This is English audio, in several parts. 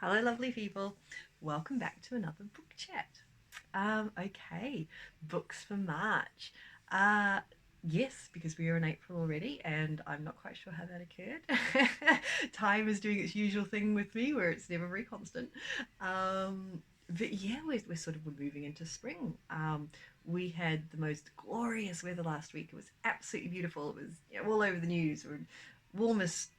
Hello, lovely people. Welcome back to another book chat. Okay, books for March. Uh, yes, because we are in April already, and I'm not quite sure how that occurred. Time is doing its usual thing with me, where it's never very constant. But yeah, we're sort of moving into spring. We had the most glorious weather last week. It was absolutely beautiful. It was all over the news. We're warmest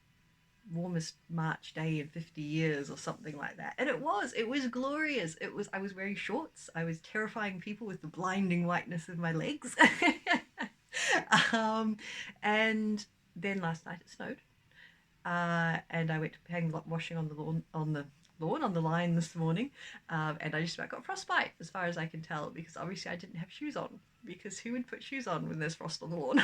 March day in 50 years or something like that. And it was glorious. I was wearing shorts. I was terrifying people with the blinding whiteness of my legs. um, and then last night it snowed. And I went to hang washing on the lawn on the line this morning, and I just about got frostbite as far as I can tell because obviously I didn't have shoes on because who would put shoes on when there's frost on the lawn?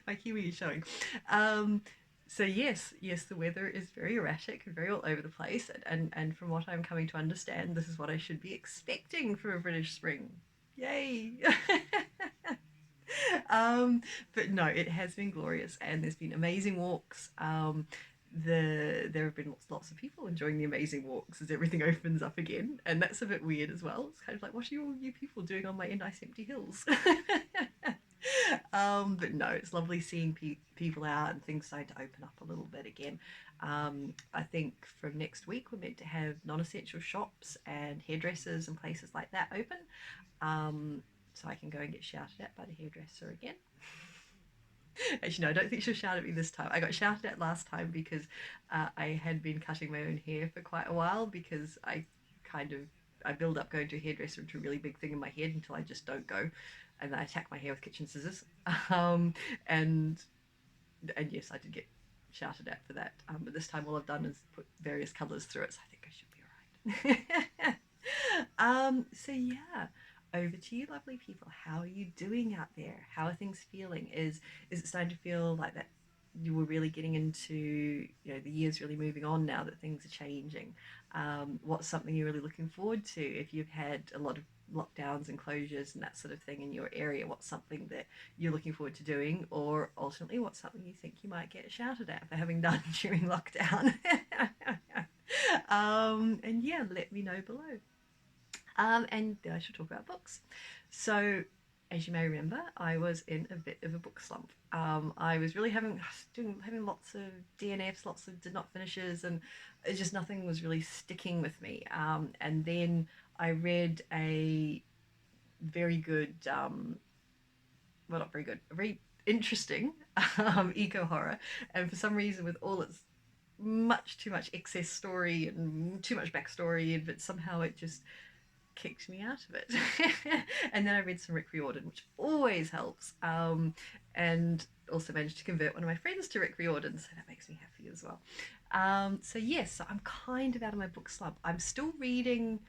My kiwi is showing. Um, so yes, the weather is very erratic and very all over the place, and from what I'm coming to understand, this is what I should be expecting for a British spring. Yay! um, but no, it has been glorious, and there's been amazing walks. There have been lots of people enjoying the amazing walks as everything opens up again, and that's a bit weird as well. It's kind of like, what are all you people doing on my nice empty hills? But no, it's lovely seeing people out and things starting to open up a little bit again. I think from next week we're meant to have non-essential shops and hairdressers and places like that open. Um, so I can go and get shouted at by the hairdresser again. Actually, no, I don't think she'll shout at me this time. I got shouted at last time because I had been cutting my own hair for quite a while because kind of I build up going to a hairdresser into a really big thing in my head until I just don't go, and then I attack my hair with kitchen scissors. Um, and and yes, I did get shouted at for that. But this time all I've done is put various colours through it, so I think I should be alright. So yeah, over to you, lovely people. How are you doing out there? How are things feeling? Is it starting to feel like that you were really getting into, the year's really moving on now that things are changing? What's something you're really looking forward to if you've had a lot of lockdowns and closures and that sort of thing in your area? What's something that you're looking forward to doing, or ultimately what's something you think you might get shouted at for having done during lockdown? And yeah, let me know below. And then I should talk about books. So, as you may remember, I was in a bit of a book slump. I was really having lots of DNFs, lots of did not finishes, and it just nothing was really sticking with me. And then I read a very good, well, not very good, a very interesting eco horror, and for some reason, with all its much too much excess story and too much backstory, but somehow it just kicked me out of it. And then I read some Rick Riordan, which always helps, and also managed to convert one of my friends to Rick Riordan, so that makes me happy as well. So yes, so I'm kind of out of my book slump. I'm still reading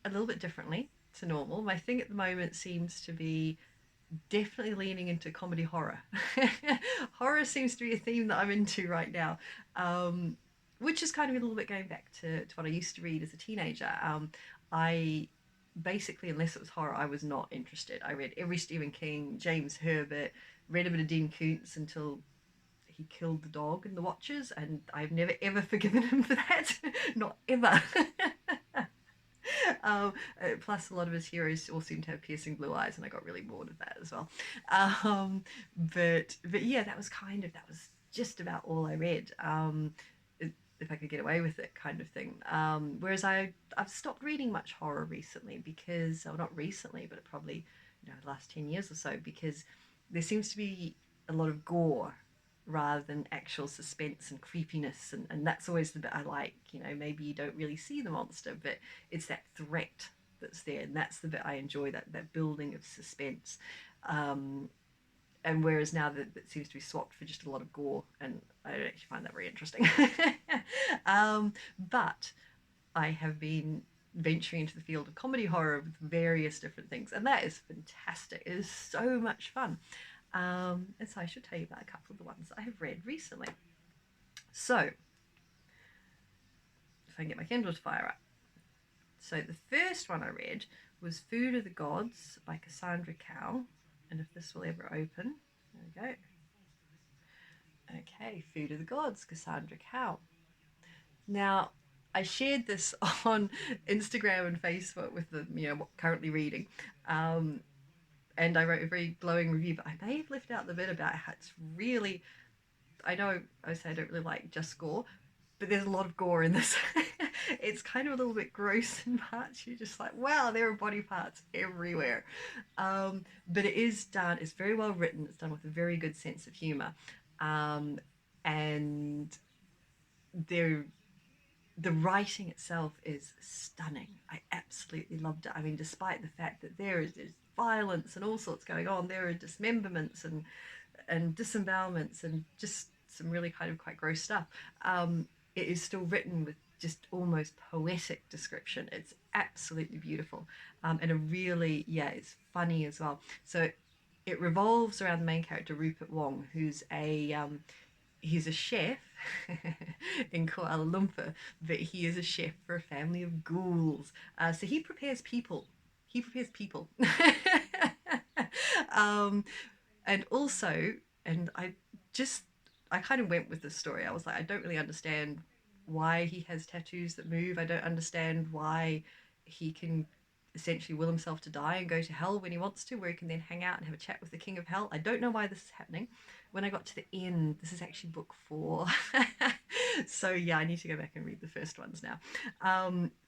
a little bit differently to normal. My thing at the moment seems to be definitely leaning into comedy horror. Horror seems to be a theme that I'm into right now, which is kind of a little bit going back to what I used to read as a teenager. I basically, unless it was horror, I was not interested. I read every Stephen King, James Herbert, read a bit of Dean Koontz until he killed the dog in The Watchers, and I've never ever forgiven him for that. Not ever. Plus, a lot of his heroes all seem to have piercing blue eyes, and I got really bored of that as well. But yeah, that was just about all I read. If I could get away with it, kind of thing. Whereas I've stopped reading much horror recently because, well, not recently, but probably the last 10 years or so, because there seems to be a lot of gore rather than actual suspense and creepiness, and that's always the bit I like. Maybe you don't really see the monster, but it's that threat that's there, and that's the bit I enjoy, that building of suspense. um, and whereas now that seems to be swapped for just a lot of gore, and I don't actually find that very interesting. But I have been venturing into the field of comedy horror with various different things, and that is fantastic. It is so much fun. And so I should tell you about a couple of the ones that I have read recently. So, if I can get my Kindle to fire up. So, the first one I read was Food of the Gods by Cassandra Khaw. And if this will ever open, there we go. Okay, Food of the Gods, Cassandra Khaw. Now, I shared this on Instagram and Facebook with the, what currently reading. Um, and I wrote a very glowing review, but I may have left out the bit about how it's really, I know I say I don't really like just gore, but there's a lot of gore in this. It's kind of a little bit gross in parts. You're just like, wow, there are body parts everywhere. But it is done, it's very well written, it's done with a very good sense of humor. Um, and there the writing itself is stunning. I absolutely loved it. I mean, despite the fact that there's violence and all sorts going on, there are dismemberments and disembowelments and just some really kind of quite gross stuff. It is still written with just almost poetic description. It's absolutely beautiful, and a really, yeah, it's funny as well. So it revolves around the main character Rupert Wong, who's a he's a chef in Kuala Lumpur, but he is a chef for a family of ghouls. So he prepares people. He prepares people. um, and also, and just, I kind of went with this story. I was like, I don't really understand why he has tattoos that move. I don't understand why he can essentially will himself to die and go to hell when he wants to, where he can then hang out and have a chat with the king of hell. I don't know why this is happening. When I got to the end, this is actually book 4. So yeah, I need to go back and read the first ones now.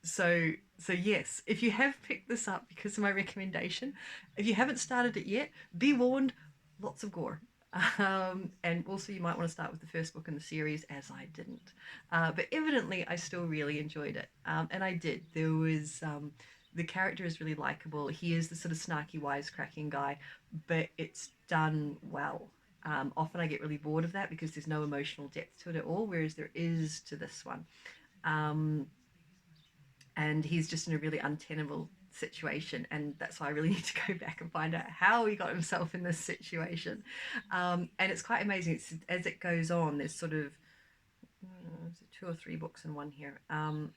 So yes, if you have picked this up because of my recommendation, if you haven't started it yet, be warned, lots of gore. And also you might want to start with the first book in the series, as I didn't. But evidently I still really enjoyed it. And I did. The character is really likable. He is the sort of snarky, wisecracking guy, but it's done well. Often I get really bored of that because there's no emotional depth to it at all, whereas there is to this one. Um, and he's just in a really untenable situation, and that's why I really need to go back and find out how he got himself in this situation. And it's quite amazing. As it goes on, there's sort of 2 or 3 books in one here. Oh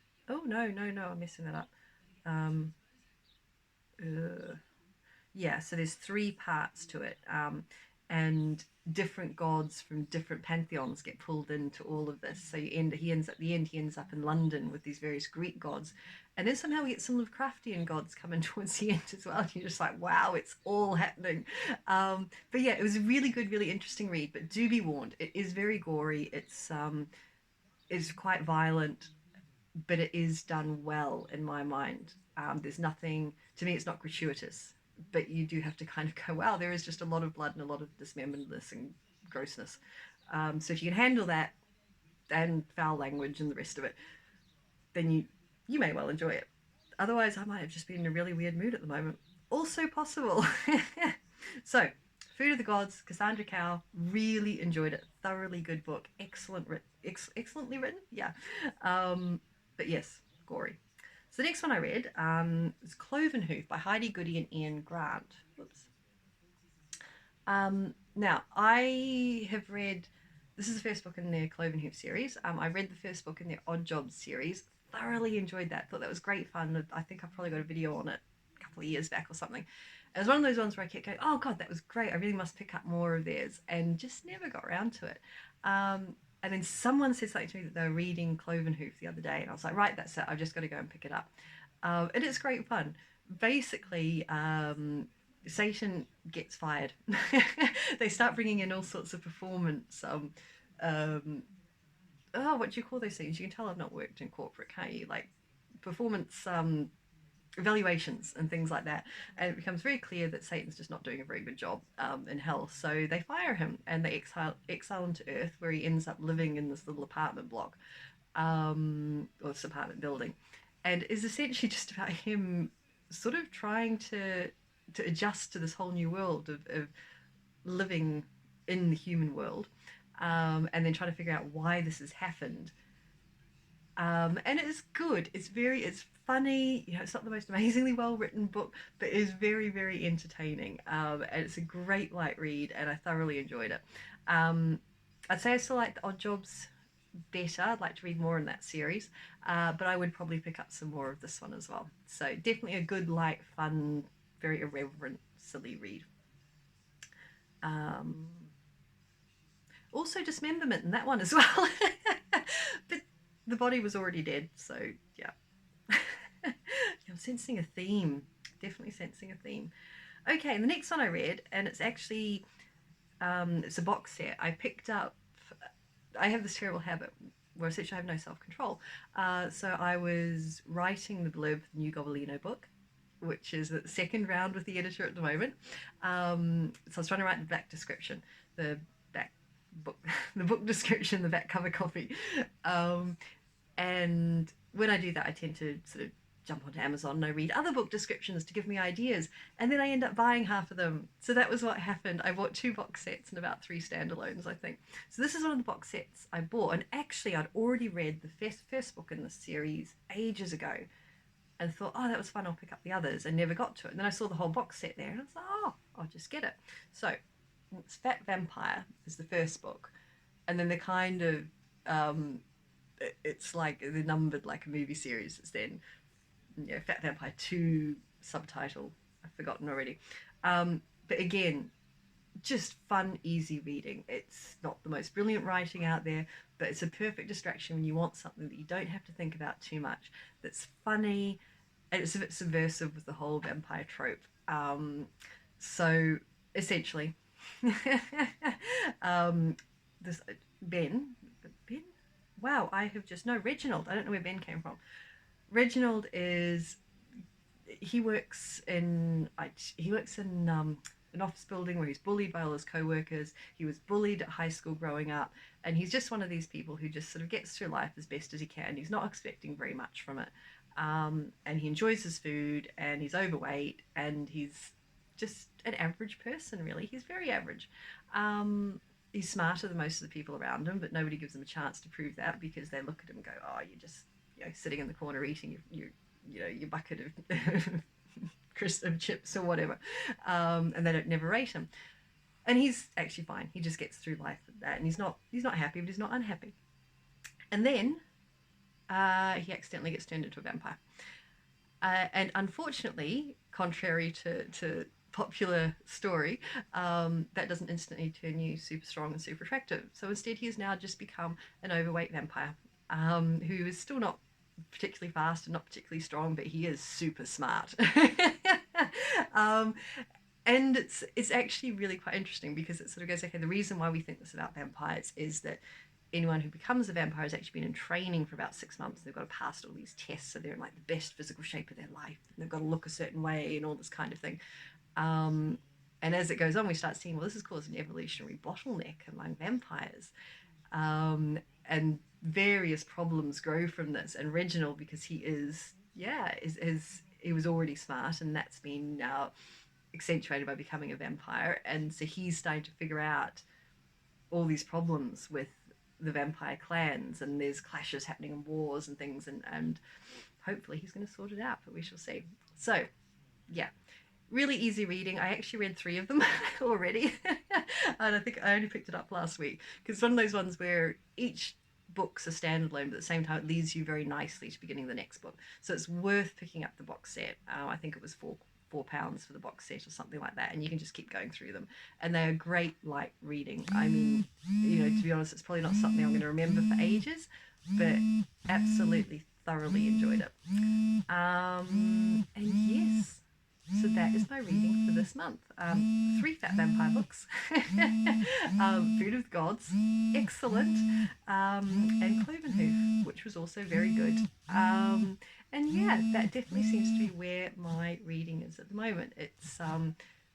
no, I'm messing that up. Um, yeah, so there's 3 parts to it, and different gods from different pantheons get pulled into all of this. So he ends at the end, he ends up in London with these various Greek gods, and then somehow we get some Lovecraftian gods coming towards the end as well. And you're just like, wow, it's all happening. But yeah, it was a really good, really interesting read. But do be warned, it is very gory. It's quite violent, but it is done well in my mind. There's nothing, to me, it's not gratuitous, but you do have to kind of go, wow, there is just a lot of blood and a lot of dismemberment and grossness. So if you can handle that and foul language and the rest of it, then you may well enjoy it. Otherwise, I might have just been in a really weird mood at the moment. Also possible. So, Food of the Gods, Cassandra Khaw, really enjoyed it. Thoroughly good book. Excellently written. Yeah. But yes, gory. So the next one I read is Clovenhoof by Heide, Goody, and Ian Grant. Whoops. Now, I have read, this is the first book in their Clovenhoof series. I read the first book in their Odd Jobs series. Thoroughly enjoyed that. Thought that was great fun. I think I've probably got a video on it a couple of years back or something. It was one of those ones where I kept going, oh God, that was great. I really must pick up more of theirs, and just never got around to it. And then someone said something to me that they were reading Clovenhoof the other day, and I was like, right, that's it. I've just got to go and pick it up. And it's great fun. Basically, Satan gets fired. They start bringing in all sorts of performance. What do you call those things? You can tell I've not worked in corporate, can't you? Like performance evaluations and things like that. And it becomes very clear that Satan's just not doing a very good job in hell. So they fire him and they exile him to Earth, where he ends up living in this little apartment block, or this apartment building, and is essentially just about him sort of trying to adjust to this whole new world of living in the human world, and then trying to figure out why this has happened. And it's good. It's funny. It's not the most amazingly well written book, but it is very, very entertaining. And it's a great light read, and I thoroughly enjoyed it. I'd say I still like the Odd Jobs better. I'd like to read more in that series, but I would probably pick up some more of this one as well. So definitely a good, light, fun, very irreverent, silly read. Also dismemberment in that one as well. But the body was already dead, so yeah. I'm sensing a theme. Definitely sensing a theme. Okay, and the next one I read, and it's actually it's a box set. I picked up. I have this terrible habit where essentially I have no self-control. So I was writing the blurb for the new Goblino book, which is the second round with the editor at the moment. So I was trying to write the back description, the back book, the book description, the back cover copy. And when I do that, I tend to sort of jump onto Amazon and I read other book descriptions to give me ideas, and then I end up buying half of them. So that was what happened. I bought 2 box sets and about 3 standalones, I think. So this is one of the box sets I bought, and actually I'd already read the first book in this series ages ago and thought, oh, that was fun, I'll pick up the others, and never got to it. And then I saw the whole box set there and I was like, oh, I'll just get it. So it's Fat Vampire is the first book, and then the kind of it's like they're numbered like a movie series. It's then Fat Vampire 2 subtitle. I've forgotten already. But again, just fun, easy reading. It's not the most brilliant writing out there, but it's a perfect distraction when you want something that you don't have to think about too much, that's funny, and it's a bit subversive with the whole vampire trope. So essentially, this Ben, wow, I have just, no, Reginald, I don't know where Ben came from. Reginald is, he works in an office building where he's bullied by all his co-workers. He was bullied at high school growing up, and he's just one of these people who just sort of gets through life as best as he can. He's not expecting very much from it, and he enjoys his food, and he's overweight, and he's just an average person, really. He's very average. He's smarter than most of the people around him, but nobody gives him a chance to prove that, because they look at him and go, oh, you're just sitting in the corner eating your bucket of crisp chips or whatever, and they don't never rate him. And he's actually fine. He just gets through life with that, and he's not happy, but he's not unhappy. And then he accidentally gets turned into a vampire, and unfortunately, contrary to popular story, that doesn't instantly turn you super strong and super attractive. So instead, he has now just become an overweight vampire, who is still not particularly fast and not particularly strong, but he is super smart. And it's actually really quite interesting, because it sort of goes, okay, the reason why we think this about vampires is that anyone who becomes a vampire has actually been in training for about 6 months. They've got to pass all these tests, so they're in like the best physical shape of their life, and they've got to look a certain way and all this kind of thing. And as it goes on, we start seeing, well, this has caused an evolutionary bottleneck among vampires. And various problems grow from this. And Reginald, because he he was already smart, and that's been now accentuated by becoming a vampire. And so he's starting to figure out all these problems with the vampire clans, and there's clashes happening and wars and things, and hopefully he's going to sort it out, but we shall see. So, yeah. Really easy reading. I actually read 3 of them already. And I think I only picked it up last week, because it's one of those ones where each book's a standalone, but at the same time it leads you very nicely to beginning the next book. So it's worth picking up the box set. I think it was £4 for the box set or something like that, and you can just keep going through them. And they are great light reading. I mean, to be honest, it's probably not something I'm going to remember for ages, but absolutely thoroughly enjoyed it. And yes, so that is my reading for this month. 3 Fat Vampire books. Food of the Gods, excellent. And Clovenhoof, which was also very good. And yeah, that definitely seems to be where my reading is at the moment. It's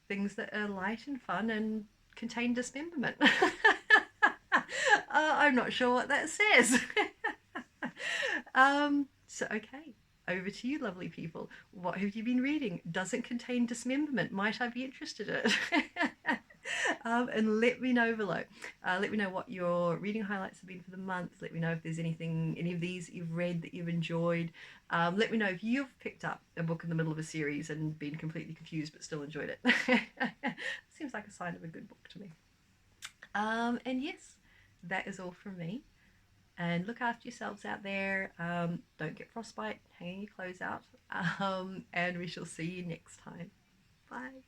things that are light and fun and contain dismemberment. I'm not sure what that says. So, okay. Over to you, lovely people. What have you been reading? Does it contain dismemberment? Might I be interested in it? And let me know below. Let me know what your reading highlights have been for the month. Let me know if there's any of these that you've read that you've enjoyed. Let me know if you've picked up a book in the middle of a series and been completely confused but still enjoyed it. Seems like a sign of a good book to me. And yes, that is all from me. And look after yourselves out there. Don't get frostbite, hanging your clothes out. And we shall see you next time. Bye.